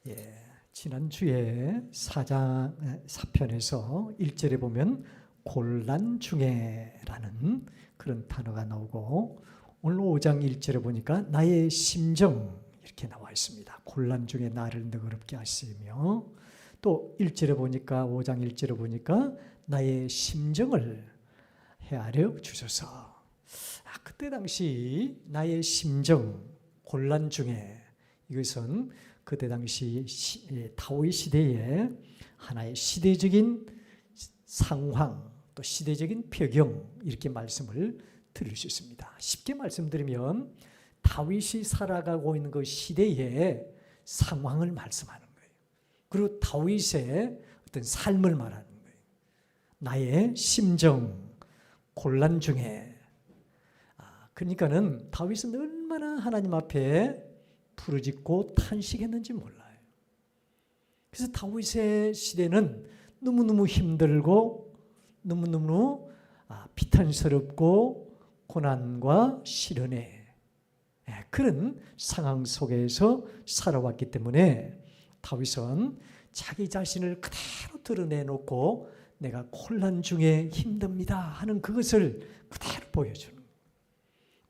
예, 지난주에 사편에서 1절에 보면 곤란 중에라는 그런 단어가 나오고, 오늘 5장 1절에 보니까 나의 심정 이렇게 나와 있습니다. 곤란 중에 나를 너그럽게 하시며, 또 1절에 보니까 5장 1절에 보니까 나의 심정을 헤아려 주소서. 그때 당시 나의 심정, 곤란 중에, 이것은 그때 당시 다윗 시대에 하나의 시대적인 상황, 또 시대적인 배경, 이렇게 말씀을 드릴 수 있습니다. 쉽게 말씀드리면 다윗이 살아가고 있는 그 시대의 상황을 말씀하는 거예요. 그리고 다윗의 어떤 삶을 말하는 거예요. 나의 심정, 곤란 중에. 그러니까는 다윗은 얼마나 하나님 앞에 부르짖고 탄식했는지 몰라요. 그래서 다윗의 시대는 너무너무 힘들고 너무너무 비탄스럽고 고난과 시련의 그런 상황 속에서 살아왔기 때문에 다윗은 자기 자신을 그대로 드러내놓고 내가 곤란 중에 힘듭니다 하는 그것을 그대로 보여주는 거예요.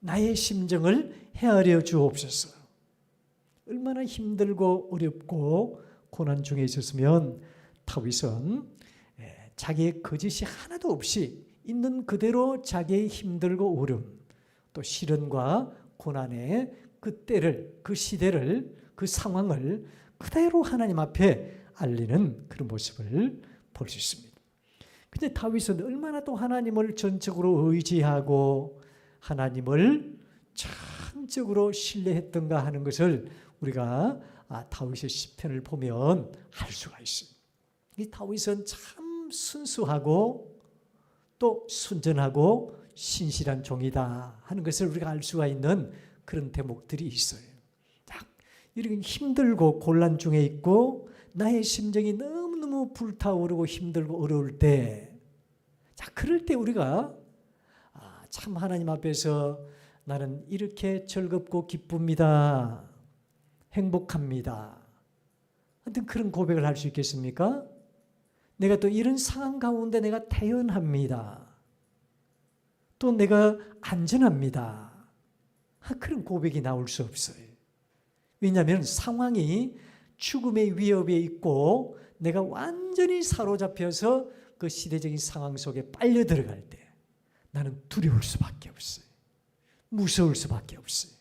나의 심정을 헤아려 주옵소서. 얼마나 힘들고 어렵고 고난 중에 있었으면 다윗은 자기의 거짓이 하나도 없이 있는 그대로 자기의 힘들고 어려움, 또 시련과 고난의 그 때를, 그 시대를, 그 상황을 그대로 하나님 앞에 알리는 그런 모습을 볼 수 있습니다. 근데 다윗은 얼마나 또 하나님을 전적으로 의지하고 하나님을 전적으로 신뢰했던가 하는 것을 우리가 다윗의 시편을 보면 알 수가 있어요. 이 다윗은 참 순수하고 또 순전하고 신실한 종이다 하는 것을 우리가 알 수가 있는 그런 대목들이 있어요. 이렇게 힘들고 곤란 중에 있고 나의 심정이 너무너무 불타오르고 힘들고 어려울 때, 그럴 때 우리가 참 하나님 앞에서 나는 이렇게 즐겁고 기쁩니다, 행복합니다, 하여튼 그런 고백을 할 수 있겠습니까? 내가 또 이런 상황 가운데 내가 태연합니다, 또 내가 안전합니다, 그런 고백이 나올 수 없어요. 왜냐하면 상황이 죽음의 위협에 있고 내가 완전히 사로잡혀서 그 시대적인 상황 속에 빨려 들어갈 때 나는 두려울 수밖에 없어요. 무서울 수밖에 없어요.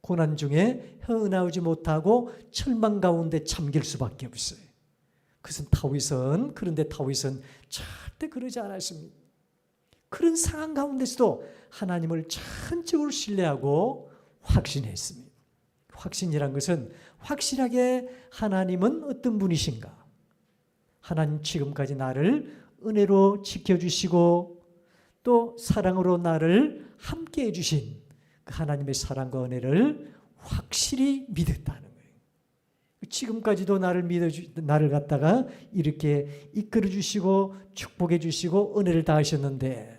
고난 중에 헤어나오지 못하고 절망 가운데 잠길 수밖에 없어요. 그런데 다윗은 절대 그러지 않았습니다. 그런 상황 가운데서도 하나님을 전적으로 신뢰하고 확신했습니다. 확신이란 것은 확실하게 하나님은 어떤 분이신가? 하나님 지금까지 나를 은혜로 지켜주시고 또 사랑으로 나를 함께 해주신 그 하나님의 사랑과 은혜를 확실히 믿었다는 거예요. 지금까지도 나를 갖다가 이렇게 이끌어 주시고 축복해 주시고 은혜를 다하셨는데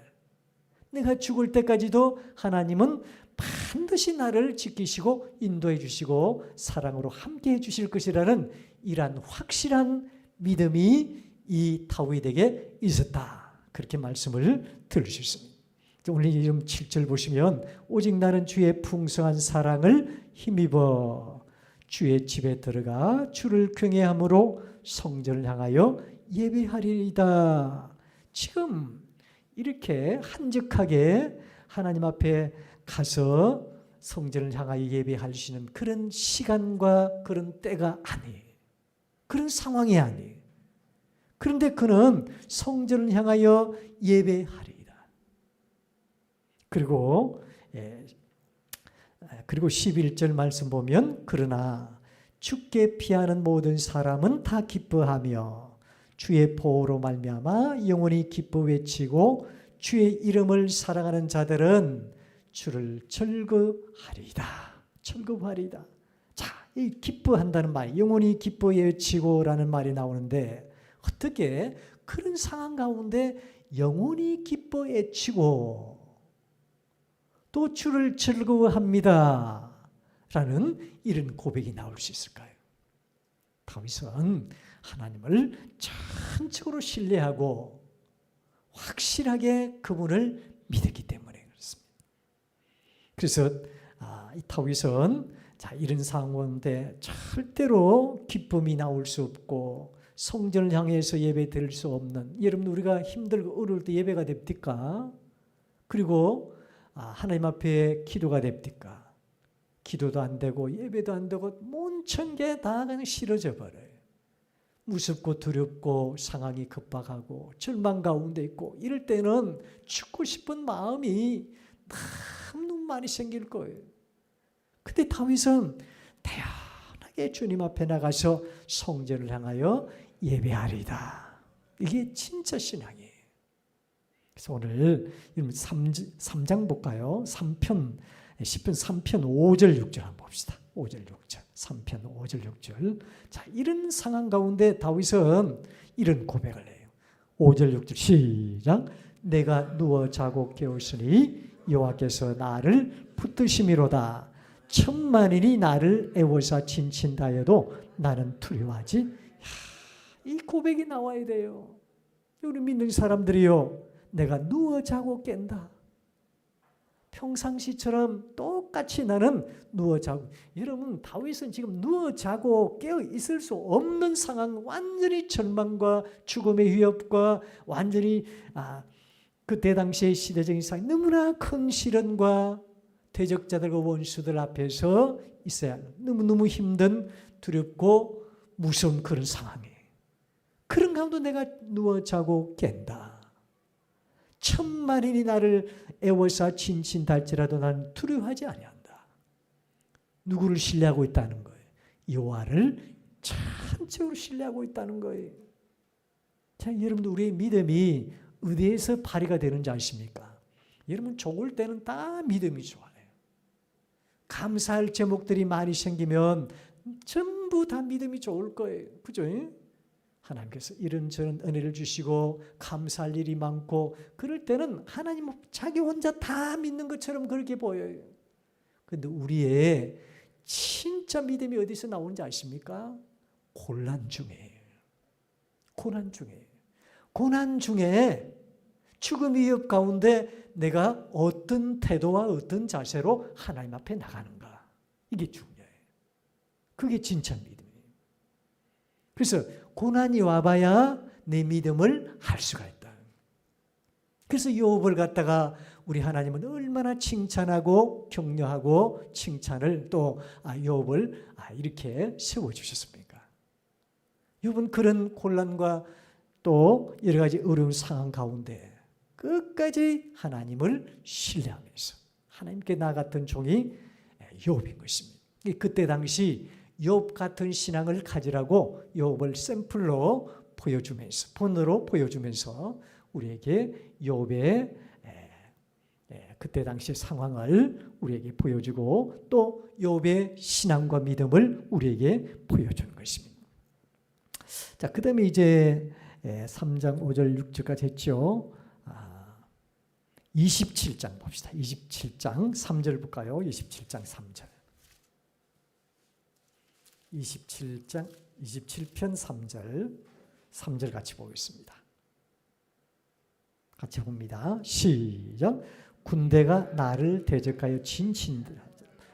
내가 죽을 때까지도 하나님은 반드시 나를 지키시고 인도해 주시고 사랑으로 함께 해 주실 것이라는 이러한 확실한 믿음이 이 다윗에게 있었다. 그렇게 말씀을 들을 수 있습니다. 오늘 7절 보시면 오직 나는 주의 풍성한 사랑을 힘입어 주의 집에 들어가 주를 경외함으로 성전을 향하여 예배하리이다. 지금 이렇게 한적하게 하나님 앞에 가서 성전을 향하여 예배할 수 있는 그런 시간과 그런 때가 아니에요. 그런 상황이 아니에요. 그런데 그는 성전을 향하여 예배하리이다. 그리고 11절 말씀 보면 그러나 주께 피하는 모든 사람은 다 기뻐하며 주의 보호로 말미암아 영원히 기뻐 외치고 주의 이름을 사랑하는 자들은 주를 즐거워하리이다. 즐거워하리이다. 자, 이 기뻐한다는 말, 영원히 기뻐 외치고라는 말이 나오는데 어떻게 그런 상황 가운데 영원히 기뻐 외치고 또 주를 즐거워합니다 라는 이런 고백이 나올 수 있을까요? 다윗은 하나님을 전적으로 신뢰하고 확실하게 그분을 믿었기 때문에 그렇습니다. 그래서 이 다윗은 이런 상황 가운데 절대로 기쁨이 나올 수 없고 성전을 향해서 예배 드릴 수 없는, 여러분 우리가 힘들고 어려울 때 예배가 됩니까? 그리고 하나님 앞에 기도가 됩니까? 기도도 안 되고 예배도 안 되고 온천 게 다 그냥 싫어져 버려요. 무섭고 두렵고 상황이 급박하고 절망 가운데 있고 이럴 때는 죽고 싶은 마음이 너무 많이 생길 거예요. 근데 다윗은 태연하게 주님 앞에 나가서 성전을 향하여 예배하리다. 이게 진짜 신앙이에요. 그래서 오늘 3장 볼까요? 10편 3편 5절 6절 한번 봅시다. 5절 6절 3편 5절 6절. 자, 이런 상황 가운데 다윗은 이런 고백을 해요. 5절 6절 시작. 내가 누워 자고 깨었으니 여호와께서 나를 붙드심이로다. 천만인이 나를 애워서 진친다 해도 나는 두려워하지. 이 고백이 나와야 돼요. 우리 믿는 사람들이요, 내가 누워 자고 깬다. 평상시처럼 똑같이 나는 누워 자고. 여러분 다윗은 지금 누워 자고 깨어 있을 수 없는 상황, 완전히 절망과 죽음의 위협과 완전히 그때 당시의 시대적인 상황, 너무나 큰 시련과 대적자들과 원수들 앞에서 있어야 하는 너무너무 힘든 두렵고 무서운 그런 상황이에요. 그런 가운데 내가 누워 자고 깬다. 천만인이 나를 애워서 진친달지라도 나는 두려워하지 아니한다. 누구를 신뢰하고 있다는 거예요? 여호와를 전적으로 신뢰하고 있다는 거예요. 자, 여러분들 우리의 믿음이 어디에서 발휘가 되는지 아십니까? 여러분 좋을 때는 다 믿음이 좋아요. 감사할 제목들이 많이 생기면 전부 다 믿음이 좋을 거예요. 그죠? 하나님께서 이런저런 은혜를 주시고 감사할 일이 많고 그럴 때는 하나님 자기 혼자 다 믿는 것처럼 그렇게 보여요. 그런데 우리의 진짜 믿음이 어디서 나오는지 아십니까? 고난 중에. 고난 중에. 고난 중에 죽음 위협 가운데 내가 어떤 태도와 어떤 자세로 하나님 앞에 나가는가. 이게 중요해요. 그게 진짜 믿음이에요. 그래서 고난이 와봐야 내 믿음을 할 수가 있다. 그래서 욥을 갖다가 우리 하나님은 얼마나 칭찬하고 격려하고 칭찬을 또 욥을 이렇게 세워주셨습니까? 욥은 그런 곤란과 또 여러 가지 어려운 상황 가운데 끝까지 하나님을 신뢰하면서 하나님께 나갔던 종이 욥인 것입니다. 그때 당시 욥 같은 신앙을 가지라고 욥을 샘플로 보여주면서, 본으로 보여주면서 우리에게 욥의 그때 당시 상황을 우리에게 보여주고 또 욥의 신앙과 믿음을 우리에게 보여주는 것입니다. 자, 그 다음에 이제 3장 5절 6절까지 했죠. 27장 봅시다. 27장 3절 볼까요? 27장 3절. 27편 3절 같이 보겠습니다. 같이 봅니다. 시작. 군대가 나를 대적하여 진친들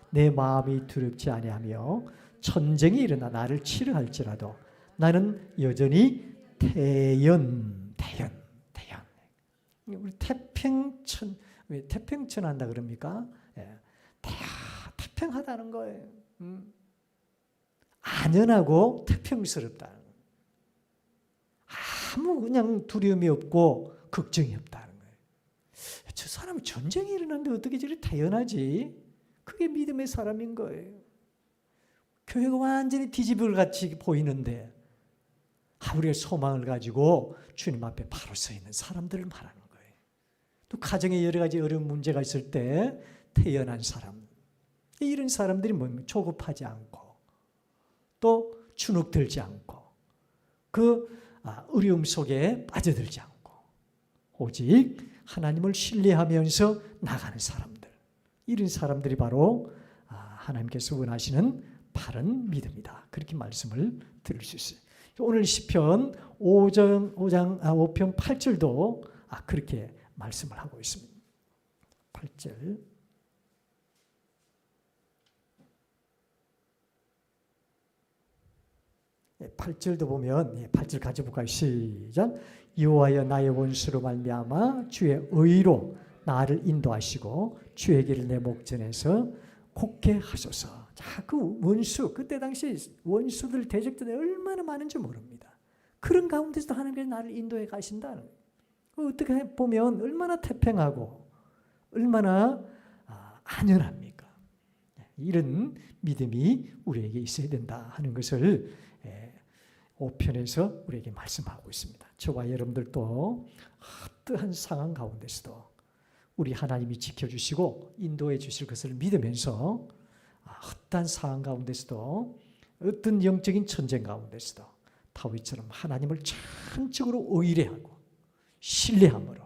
내 마음이 두렵지 아니하며 전쟁이 일어나 나를 치르할지라도 나는 여전히 태연. 우리 태평천, 왜 태평천 한다 그럽니까? 태평하다는 거예요. 안연하고 태평스럽다. 아무 그냥 두려움이 없고 걱정이 없다는 거예요. 저 사람이 전쟁이 일어났는데 어떻게 저리 태연하지? 그게 믿음의 사람인 거예요. 교회가 완전히 뒤집을 같이 보이는데 우리의 소망을 가지고 주님 앞에 바로 서 있는 사람들을 말하는 거예요. 또 가정에 여러 가지 어려운 문제가 있을 때 태연한 사람, 이런 사람들이 뭡니까? 조급하지 않고 또 주눅들지 않고 그 어려움 속에 빠져들지 않고 오직 하나님을 신뢰하면서 나가는 사람들, 이런 사람들이 바로 하나님께서 원하시는 바른 믿음이다. 그렇게 말씀을 드릴 수 있어요. 오늘 시편 5편 8절도 그렇게 말씀을 하고 있습니다. 8절. 8절도 보면 8절 가져볼까요? 시작. 여호와여 나의 원수로 말미암아 주의 의로 나를 인도하시고 주의 길을 내 목전에서 곱게 하소서. 자, 그 원수, 그때 당시 원수들, 대적들이 얼마나 많은지 모릅니다. 그런 가운데서도 하나님께서 나를 인도해 가신다는 거예요. 어떻게 보면 얼마나 태평하고 얼마나 안연합니까? 이런 믿음이 우리에게 있어야 된다 하는 것을 5편에서 우리에게 말씀하고 있습니다. 저와 여러분들도 어떠한 상황 가운데서도 우리 하나님이 지켜주시고 인도해 주실 것을 믿으면서 어떠한 상황 가운데서도 어떤 영적인 전쟁 가운데서도 다윗처럼 하나님을 전적으로 의뢰하고 신뢰함으로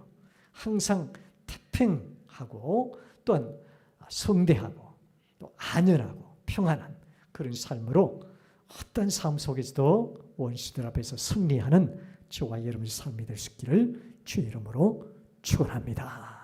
항상 태평하고 또한 성대하고 또 안연하고 평안한 그런 삶으로 어떤 삶 속에서도 원수들 앞에서 승리하는 저와 여러분의 삶이 될 수 있기를 주의 이름으로 축원합니다.